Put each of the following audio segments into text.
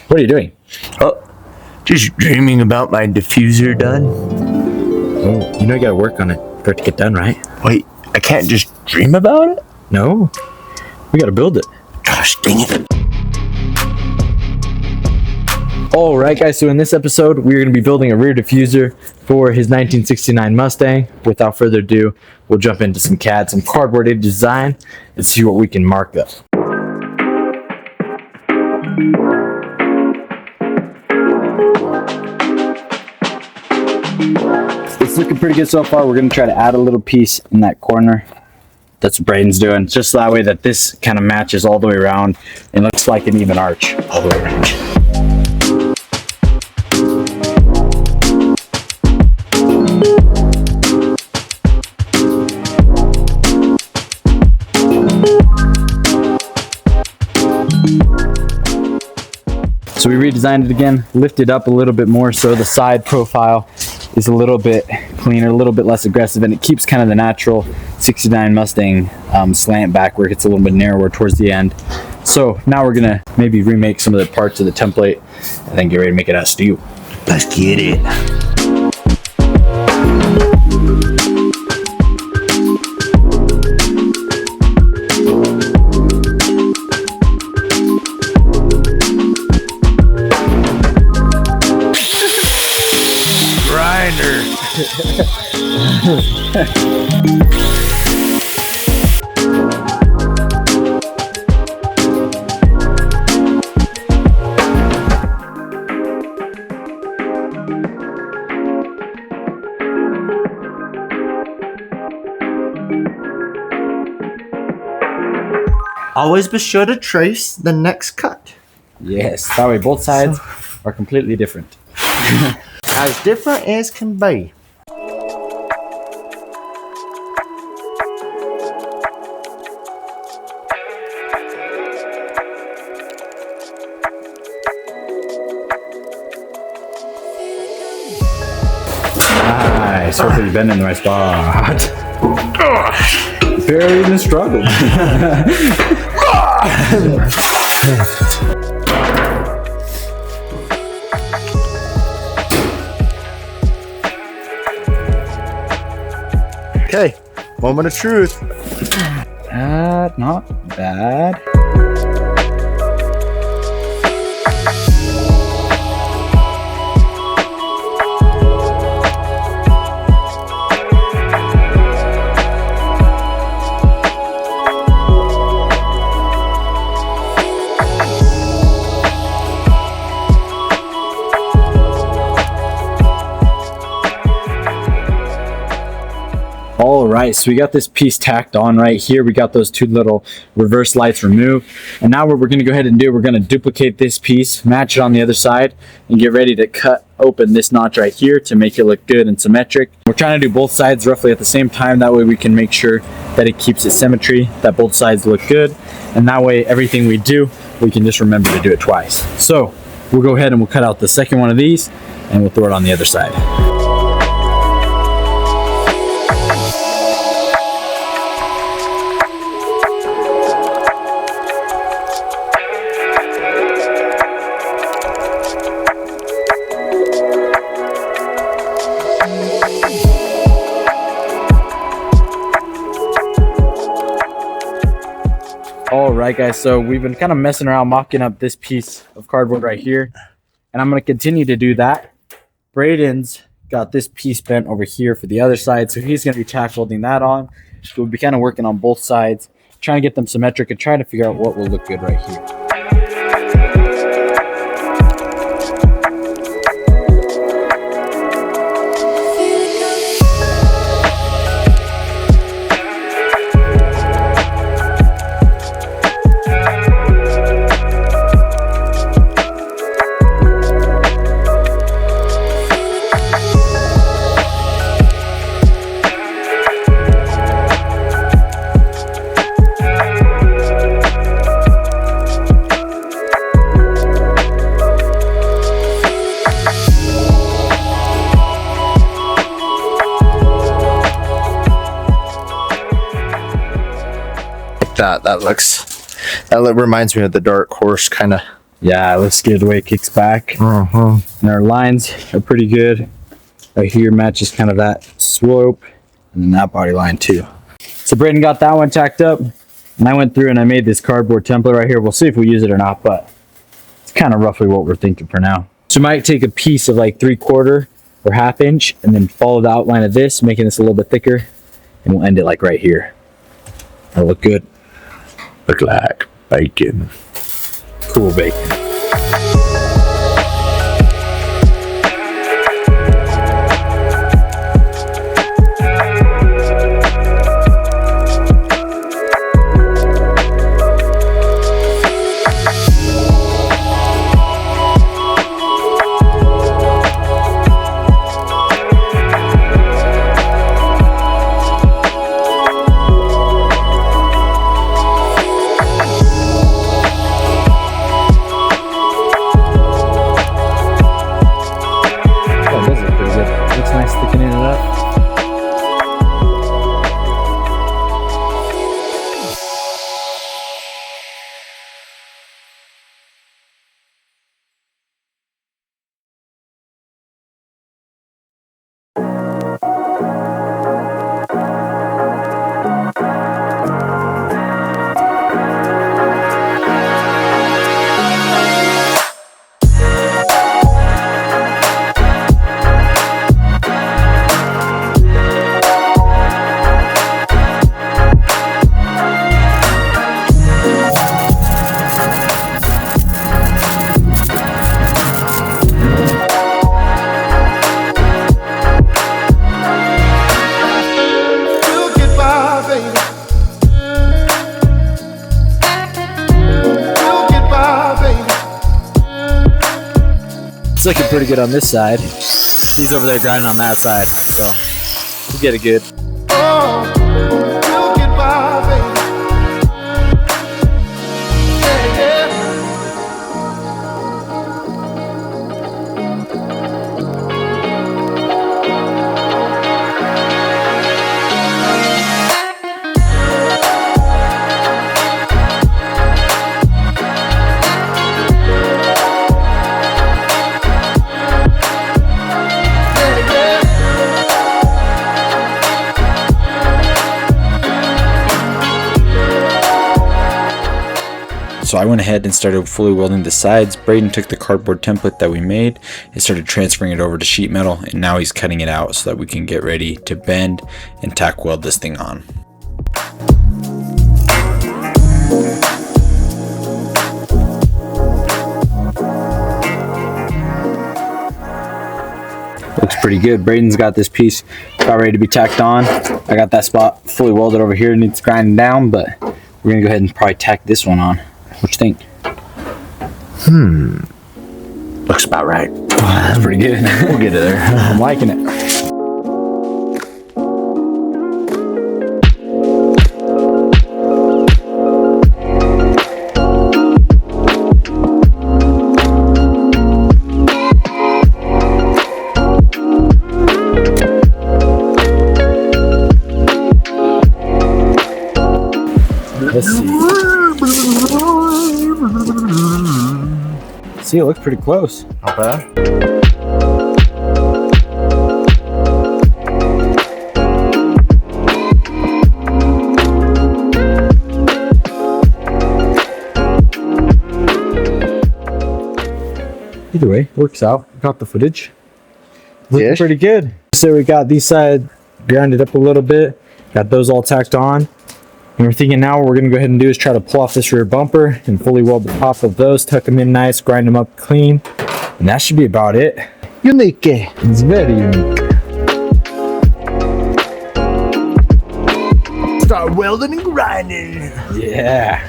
What are you doing? Oh, just dreaming about my diffuser done. Oh, you know you gotta work on it for it to get done, right? Wait, I can't just dream about it? No, we gotta build it. Gosh, dang it. All right, guys, so in this episode, we're going to be building a rear diffuser for his 1969 Mustang. Without further ado, we'll jump into some CAD, some cardboard design, and see what we can mark up. It's looking pretty good so far. We're going to try to add a little piece in that corner. That's what Braden's doing, just that way that this kind of matches all the way around and looks like an even arch all the way around. So we redesigned it again, lifted up a little bit more so the side profile is a little bit cleaner, a little bit less aggressive, and it keeps kind of the natural 69 Mustang slant back where it gets a little bit narrower towards the end. So now we're gonna maybe remake some of the parts of the template and then get ready to make it out of steel. Let's get it. Always be sure to trace the next cut. Yes, that way both sides are completely different. As different as can be. Nice, hopefully you've been in the right spot. Barely even struggled. Okay, moment of truth. Not bad. All right, so we got this piece tacked on right here. We got those two little reverse lights removed. And now what we're gonna go ahead and do, we're gonna duplicate this piece, match it on the other side, and get ready to cut open this notch right here to make it look good and symmetric. We're trying to do both sides roughly at the same time. That way we can make sure that it keeps its symmetry, that both sides look good. And that way everything we do, we can just remember to do it twice. So we'll go ahead and we'll cut out the second one of these and we'll throw it on the other side. All right, guys, so we've been kind of messing around mocking up this piece of cardboard right here, and I'm going to continue to do that. Braden's got this piece bent over here for the other side, so he's going to be tack welding that on. So we'll be kind of working on both sides, trying to get them symmetric and trying to figure out what will look good right here. That reminds me of the dark horse kind of Yeah, it looks good the way it kicks back. And our lines are pretty good. Right here matches kind of that slope, and then that body line too. So Braden got that one tacked up, and I went through and I made this cardboard template right here. We'll see if we use it or not, but it's kind of roughly what we're thinking for now. So we might take a piece of like 3/4 or 1/2 inch and then follow the outline of this, making this a little bit thicker, and we'll end it like right here. That'll look good. Look like bacon. Cool bacon. It's looking pretty good on this side. He's over there grinding on that side, so we'll get it good. So I went ahead and started fully welding the sides. Braden took the cardboard template that we made and started transferring it over to sheet metal, and now he's cutting it out so that we can get ready to bend and tack weld this thing on. Looks pretty good. Braden's got this piece about ready to be tacked on. I got that spot fully welded over here. It needs grinding down, but we're gonna go ahead and probably tack this one on. What you think? Looks about right. That's pretty good. We'll get it there. I'm liking it. Let's see. See, it looks pretty close. Not bad. Either way, works out. Got the footage. Looking pretty good. So we got these sides grounded up a little bit. Got those all tacked on. And we're thinking now what we're going to go ahead and do is try to pull off this rear bumper and fully weld the top of those, tuck them in nice, grind them up clean. And that should be about it. Unique. It's very unique. Start welding and grinding. Yeah.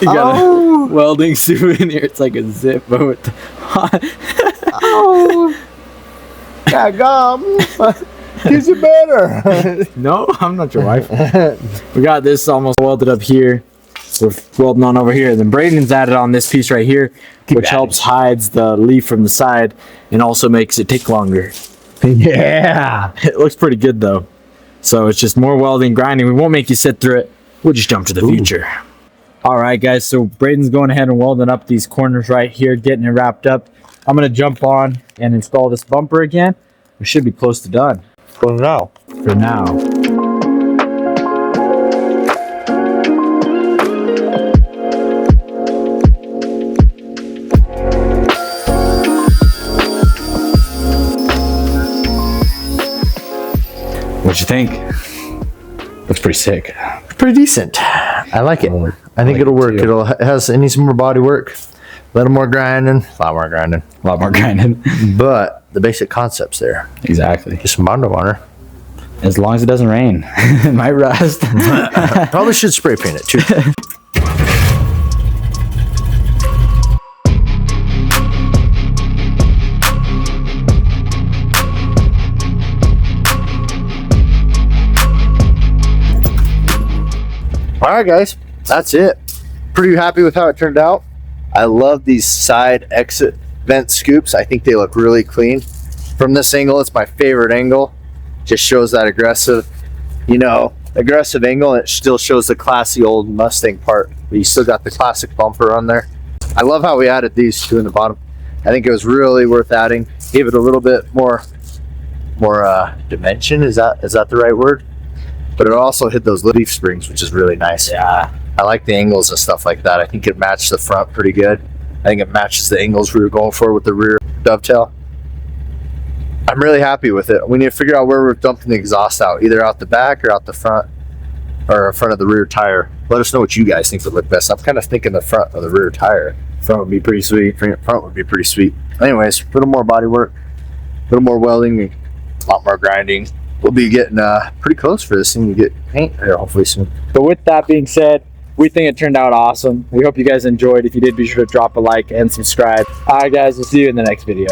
You got a welding souvenir. It's like a zip, but with the Oh, yeah, gum. Is it better? No, I'm not your wife. We got this almost welded up here. We're welding on over here. Then Braden's added on this piece right here, which helps hides the leaf from the side and also makes it take longer. Yeah. It looks pretty good though. So it's just more welding, grinding. We won't make you sit through it. We'll just jump to the future. All right, guys. So Braden's going ahead and welding up these corners right here, getting it wrapped up. I'm going to jump on and install this bumper again. We should be close to done. For now. For now. What you think? Looks pretty sick. Pretty decent. I like it. I think it'll work. It needs some more body work. A little more grinding. A lot more grinding. A lot more grinding. But the basic concept's there. Exactly. Just some bond on her. As long as it doesn't rain. It might rust. Probably should spray paint it too. All right, guys, that's it. Pretty happy with how it turned out. I love these side exit vent scoops. I think they look really clean. From this angle, it's my favorite angle. Just shows that aggressive, aggressive angle, and it still shows the classy old Mustang part, but you still got the classic bumper on there. I love how we added these two in the bottom. I think it was really worth adding. Gave it a little bit more dimension. Is that the right word? But it also hit those leaf springs, which is really nice. Yeah. I like the angles and stuff like that. I think it matched the front pretty good. I think it matches the angles we were going for with the rear dovetail. I'm really happy with it. We need to figure out where we're dumping the exhaust out, either out the back or out the front, or in front of the rear tire. Let us know what you guys think would look best. I'm kind of thinking the front of the rear tire. Front would be pretty sweet. Front would be pretty sweet. Anyways, a little more body work, a little more welding, a lot more grinding. We'll be getting pretty close for this thing to get paint here hopefully soon. But with that being said, we think it turned out awesome. We hope you guys enjoyed. If you did, be sure to drop a like and subscribe. All right, guys, we'll see you in the next video.